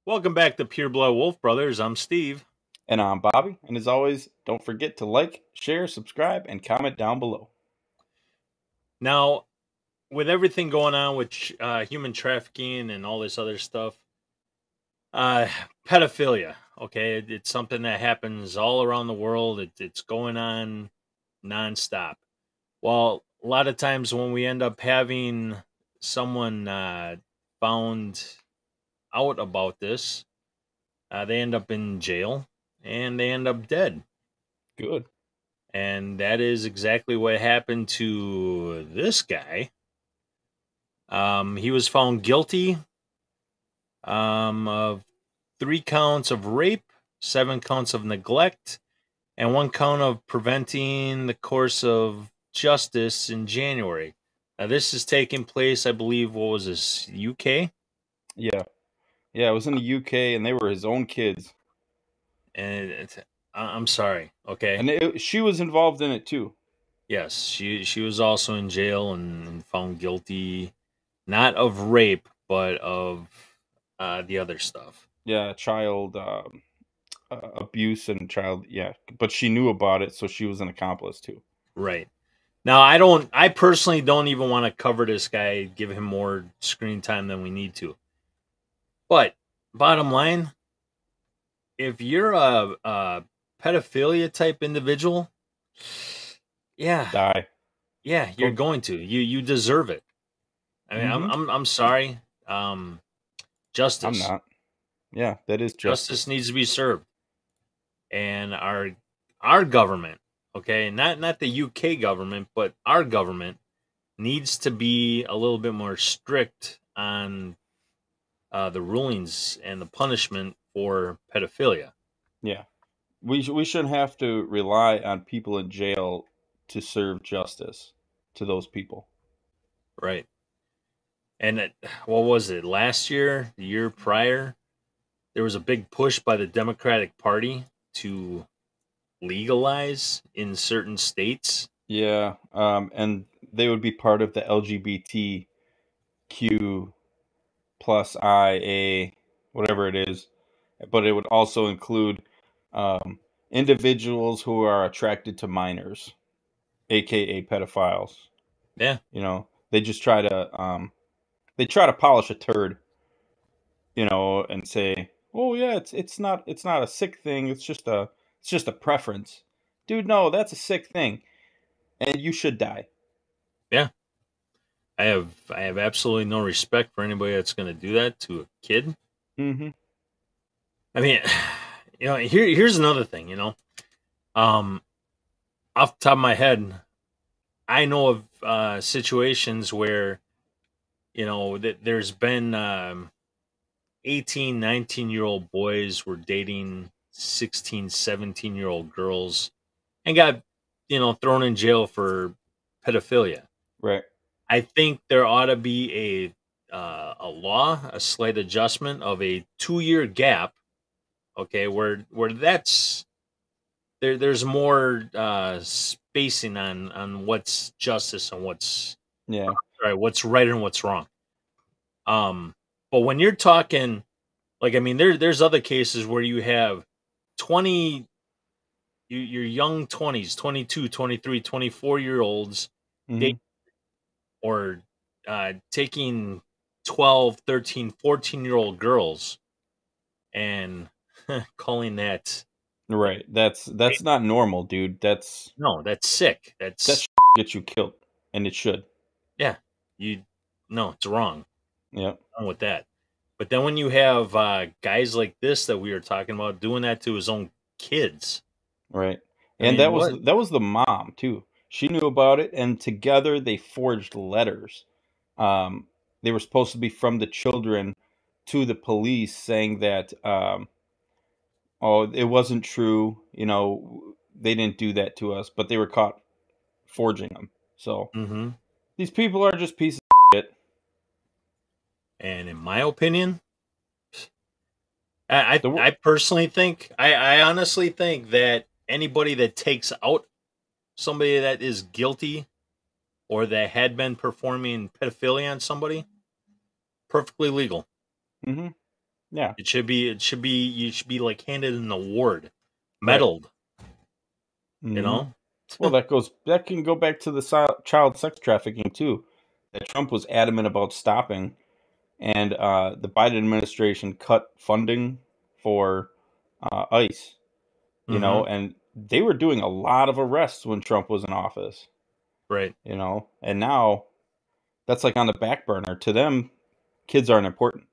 Welcome back to Pure Blood Wolf Brothers. I'm Steve. And I'm Bobby. And as always, don't forget to like, share, subscribe, and comment down below. Now, with everything going on with human trafficking and all this other stuff, uh, pedophilia, okay, it's something that happens all around the world. It's going on nonstop. Well, a lot of times when we end up having someone found out about this, they end up in jail and they end up dead. Good. And that is exactly what happened to this guy. He was found guilty of 3 counts of rape, 7 counts of neglect, and 1 count of preventing the course of justice in January. Now, this is taking place, I believe, what was this, UK? Yeah. Yeah, it was in the UK, and they were his own kids. And I'm sorry, okay? And she was involved in it, too. Yes, she was also in jail and found guilty, not of rape, but of the other stuff. Yeah, child abuse and child, yeah. But she knew about it, so she was an accomplice, too. Right. Now, I personally don't even want to cover this guy, give him more screen time than we need to. But bottom line, if you're a pedophilia type individual, yeah, Die. yeah, you're going to. You deserve it. I mean, I'm sorry. Justice. I'm not. Yeah, that is Justice needs to be served. And our government, okay, not the UK government, but our government needs to be a little bit more strict on the rulings and the punishment for pedophilia. Yeah. We shouldn't have to rely on people in jail to serve justice to those people. Right. And what was it, last year, the year prior, there was a big push by the Democratic Party to legalize in certain states. Yeah, and they would be part of the LGBTQ plus IA, whatever it is, but it would also include um, individuals who are attracted to minors, aka pedophiles. Yeah. You know, they just try to polish a turd, and say, "Oh yeah, it's not a sick thing. It's just a preference." Dude, no, that's a sick thing, and you should die. Yeah. I have absolutely no respect for anybody that's going to do that to a kid. Mm-hmm. I mean, here's another thing, off the top of my head, I know of situations where, that there's been 18, 19-year-old boys were dating 16, 17-year-old girls and got, thrown in jail for pedophilia. Right. I think there ought to be a law, a slight adjustment of a 2-year gap, okay, where that's there's more spacing on what's justice and what's Yeah. what's right and what's wrong. But when you're talking, like, I mean, there's other cases where you have 20, your young 20s, 22, 23, 24-year olds Mm-hmm. or taking 12, 13, 14-year-old girls and calling that Right. That's not normal, dude. That's no, that's sick. that gets you killed, and it should. Yeah, you no, it's wrong. Yeah. Wrong with that. But then when you have guys like this that we were talking about doing that to his own kids, Right. I And mean, what? that was the mom too. She knew about it, and together they forged letters. Um, they were supposed to be from the children to the police, saying that oh, it wasn't true. They didn't do that to us, but they were caught forging them. So Mm-hmm. these people are just pieces of shit. And in my opinion, I The, I personally think I honestly think that anybody that takes out somebody that is guilty or that had been performing pedophilia on somebody, perfectly legal. mm-hmm. Yeah. You should be like handed an award, Right. medaled, you Hmm. know? Well, that can go back to the child sex trafficking too, that Trump was adamant about stopping, and the Biden administration cut funding for ICE. Mhm. And they were doing a lot of arrests when Trump was in office. Right. And now that's like on the back burner. To them, kids aren't important.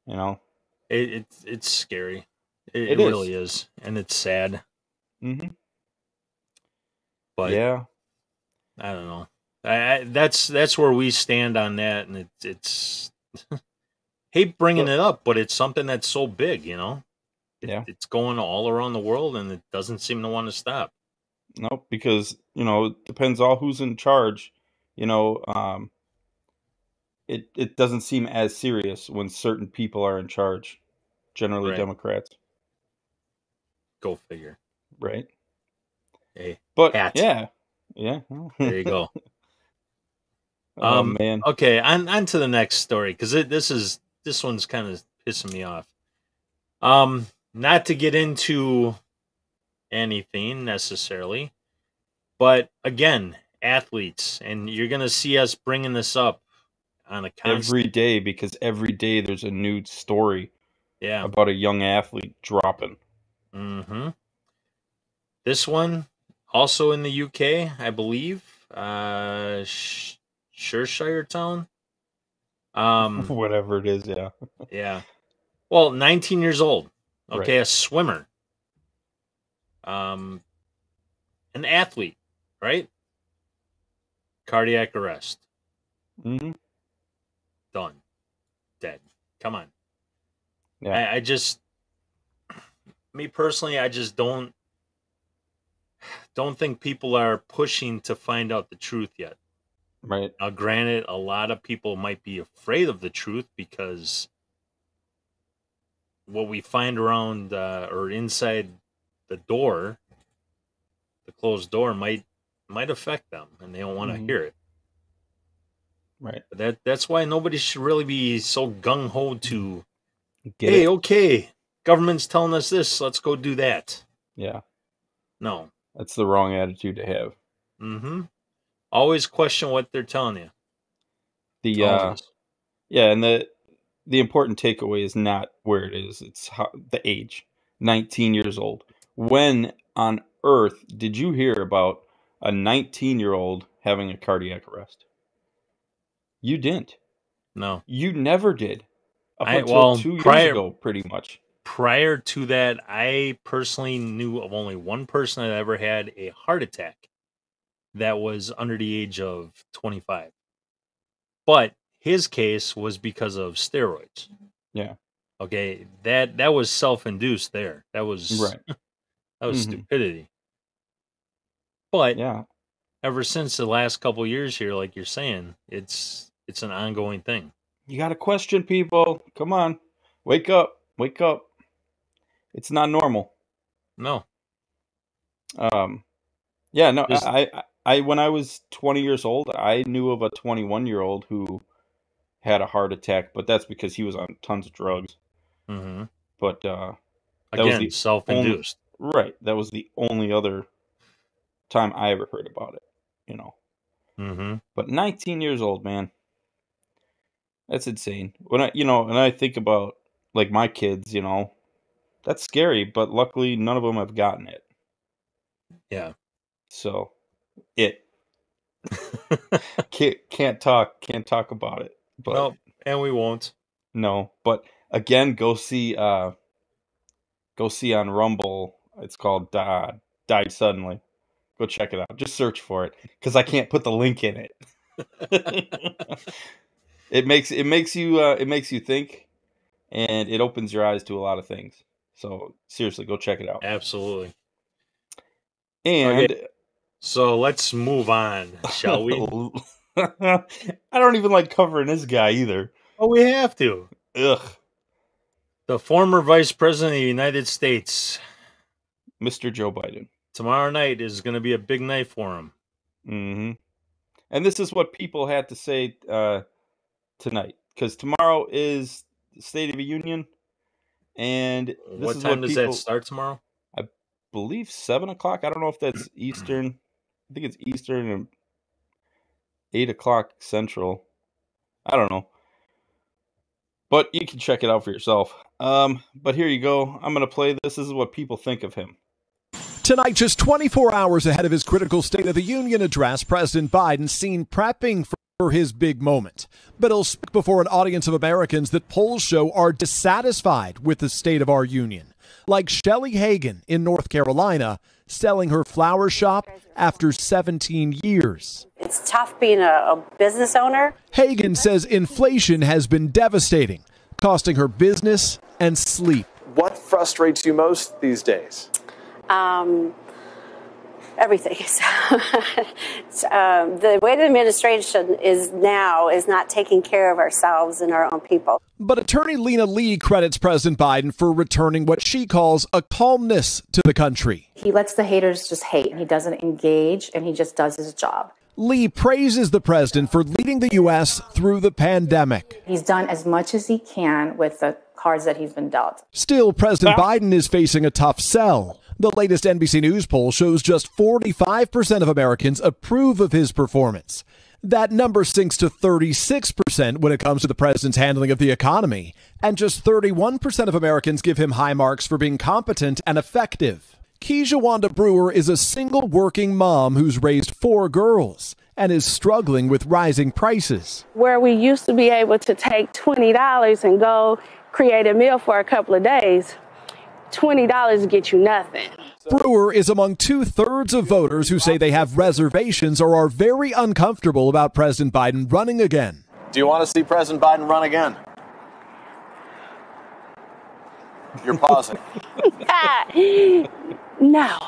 You know, It's scary. It it is. really is, and it's sad, Hmm. but Yeah, I don't know. That's where we stand on that, and it's hate bringing but it up, but it's something that's so big, you know. yeah, It's going all around the world, and it doesn't seem to want to stop. no, because it depends all who's in charge. You know, it doesn't seem as serious when certain people are in charge. Generally, Right. Democrats, Go figure. right? Hey, But hat. yeah, yeah. There you go. Oh man, Okay, on to the next story because this one's kind of pissing me off. Not to get into anything necessarily, but again, athletes, and you're gonna see us bringing this up on a every constant. day, because every day there's a new story Yeah. about a young athlete dropping. Mm-hmm. This one also in the UK, I believe. Shirshire Town. Um, Whatever it is, yeah. yeah. Well, 19 years old. Right. Okay, a swimmer. Um, an athlete, right? Cardiac arrest. Hmm. Done. Dead. Come on. Yeah. I just me personally, I just don't think people are pushing to find out the truth yet. Right. Now, granted, a lot of people might be afraid of the truth because what we find around or inside the door, the closed door, might affect them, and they don't want to Hmm. hear it. Right. But that's why nobody should really be so gung ho to, Get hey, it? okay, government's telling us this, let's go do that. Yeah. No. That's the wrong attitude to have. Mm-hmm. Always question what they're telling you. The Always. Yeah, and the important takeaway is not where it is, it's the age. 19 years old. When on earth did you hear about a 19-year-old having a cardiac arrest? You didn't. No. You never did. Up I until well 2 years ago, pretty much. prior to that, I personally knew of only one person that ever had a heart attack that was under the age of 25. But his case was because of steroids. Yeah. Okay, that was self-induced there. Right. That was Hmm. stupidity. But Yeah. ever since the last couple years here, like you're saying, it's an ongoing thing. You got to question people. Come on. Wake up. Wake up. It's not normal. No, Um, yeah, no, just when I was 20 years old, I knew of a 21-year-old who had a heart attack, but that's because he was on tons of drugs. mhm. But that was Again, the only, self-induced. right. That was the only other time I ever heard about it, you know. Mhm. But 19 years old, man, that's insane. And I think about like my kids, that's scary, but luckily none of them have gotten it. Yeah. So it can't talk about it. But Nope, and we won't. no, but again, go see on Rumble. It's called Died Suddenly. Go check it out. Just search for it because I can't put the link in it. It makes you think, and it opens your eyes to a lot of things. So seriously, go check it out. Absolutely. Okay, And so let's move on, shall we? I don't even like covering this guy either. Oh, we have to. Ugh, The former Vice President of the United States. Mr. Joe Biden. Tomorrow night is going to be a big night for him. Hmm. And this is what people had to say tonight, because tomorrow is State of the Union, and this What is time what does that people, start tomorrow? I believe, 7 o'clock. I don't know if that's Eastern. I think it's Eastern and 8 o'clock Central. I don't know, but you can check it out for yourself. But here you go. I'm gonna play this. This is what people think of him. Tonight, just 24 hours ahead of his critical State of the Union address, President Biden seen prepping for his big moment. But he'll speak before an audience of Americans that polls show are dissatisfied with the state of our union. Like Shelley Hagan in North Carolina, selling her flower shop after 17 years. It's tough being a business owner. Hagan says inflation has been devastating, costing her business and sleep. What frustrates you most these days? Everything. The way the administration is now is not taking care of ourselves and our own people. But attorney Lena Lee credits President Biden for returning what she calls a calmness to the country. He lets the haters just hate. He doesn't engage, and he just does his job. Lee praises the president for leading the U.S. through the pandemic. He's done as much as he can with the cards that he's been dealt. Still, President Biden is facing a tough sell. The latest NBC News poll shows just 45% of Americans approve of his performance. That number sinks to 36% when it comes to the president's handling of the economy, and just 31% of Americans give him high marks for being competent and effective. Keisha Wanda Brewer is a single working mom who's raised 4 girls and is struggling with rising prices. Where we used to be able to take $20 and go create a meal for a couple of days, $20 get you nothing. Brewer is among 2/3 of voters who say they have reservations or are very uncomfortable about President Biden running again. Do you want to see President Biden run again? You're pausing. No,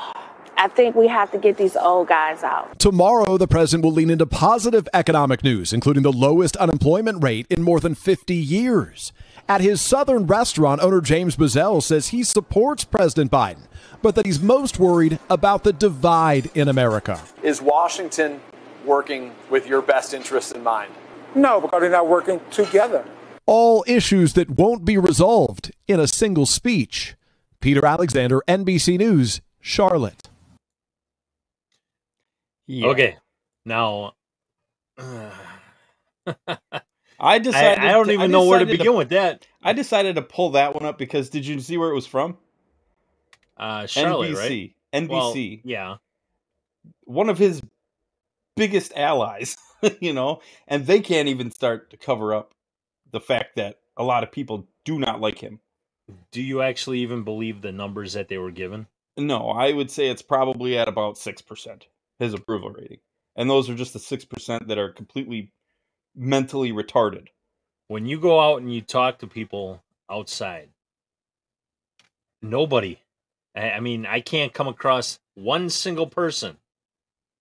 I think we have to get these old guys out. Tomorrow, the president will lean into positive economic news, including the lowest unemployment rate in more than 50 years. At his Southern restaurant, owner James Bazell says he supports President Biden, but that he's most worried about the divide in America. Is Washington working with your best interests in mind? No, because they're not working together. All issues that won't be resolved in a single speech. Peter Alexander, NBC News, Charlotte. Yeah. Okay, now I decided. I don't even know where to begin with that. I decided to pull that one up because did you see where it was from? Charlotte, NBC. right? NBC. Well, yeah. One of his biggest allies, and they can't even start to cover up the fact that a lot of people do not like him. Do you actually even believe the numbers that they were given? No, I would say it's probably at about 6%, his approval rating. And those are just the 6% that are completely mentally retarded. When you go out and you talk to people outside, nobody, I mean, I can't come across one single person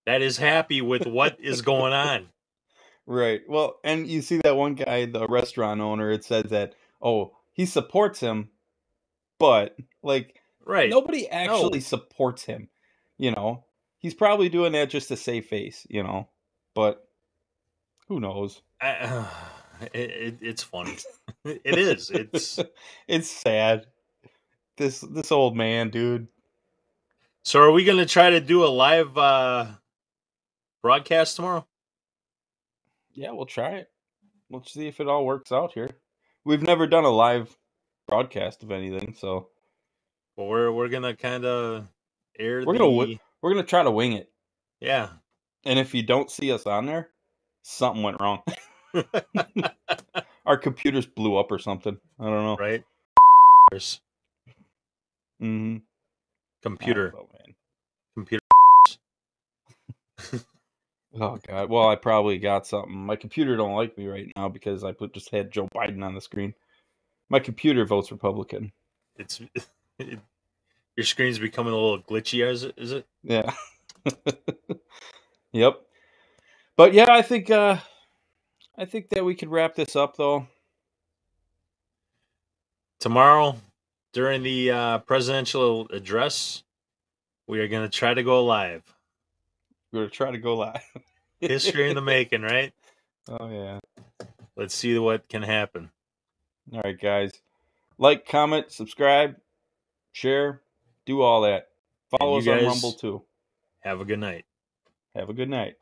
that is happy with what is going on. Right. Well, and you see that one guy, the restaurant owner, it says that, he supports him, but, right. nobody actually supports him, He's probably doing that just to save face, but who knows? It's funny. It is. It's sad. This old man, dude. So are we going to try to do a live broadcast tomorrow? Yeah, we'll try it. We'll see if it all works out here. We've never done a live broadcast of anything, so. Well, we're gonna kind of air. We're gonna try to wing it. Yeah. And if you don't see us on there, something went wrong. Our computers blew up or something. I don't know. Right. Mm-hmm. Computer. Oh, man. Computer. Oh God! Well, I probably got something. My computer don't like me right now because I just had Joe Biden on the screen. My computer votes Republican. Your screen's becoming a little glitchy, is it? Yeah. Yep. But yeah, I think that we could wrap this up though. Tomorrow, during the presidential address, we are going to try to go live. We're going to try to go live. History in the making, right? Oh, yeah. Let's see what can happen. All right, guys. Like, comment, subscribe, share, do all that. And Follow you us on Rumble guys too. have a good night. Have a good night.